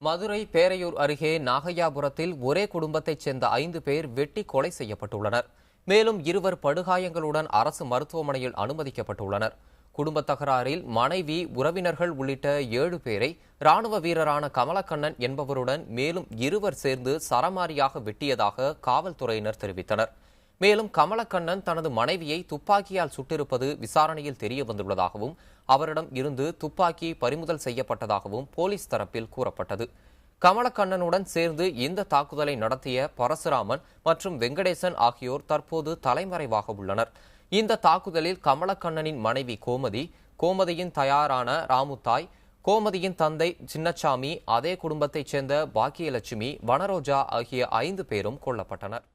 மதுரை பேரையூர் அருகே நாகையாபுரத்தில் ஒரே குடும்பத்தைச் சேர்ந்த 5 பேர் வெட்டி கொலை செய்யப்பட்டுள்ளனர். மேலும் 2 படுகாயங்களுடன் அரசு மருத்துவமனையில் அனுமதிக்கப்பட்டுள்ளனர். குடும்ப தகராறில் மனைவி, உறவினர்கள் உள்ளிட்ட 7 பேரை ராணுவ வீரரான கமலக்கண்ணன் என்பவருடன் மேலும் 2 சேர்ந்து சரமாரியாக வெட்டியதாக காவல்துறையினர் தெரிவித்தனர். மேலும் கமலக்கண்ணன் தனது மனைவியை துப்பாக்கியால் சுட்டிருப்பது விசாரணையில் தெரியவந்துள்ளதாகவும் அவரிடம் இருந்து துப்பாக்கி பறிமுதல் செய்யப்பட்டதாகவும் போலீஸ் தரப்பில் கூறப்பட்டது. கமலக்கண்ணனுடன் சேர்ந்து இந்த தாக்குதலை நடத்திய பரசுராமன் மற்றும் வெங்கடேசன் ஆகியோர் தற்போது தலைமறைவாக உள்ளனர். இந்த தாக்குதலில் கமலக்கண்ணனின் மனைவி கோமதி, கோமதியின் தயாரான ராமுத்தாய், கோமதியின் தந்தை சின்னச்சாமி, அதே குடும்பத்தைச் சேர்ந்த பாக்கியலட்சுமி, வனரோஜா ஆகிய 5 பேரும் கொல்லப்பட்டனர்.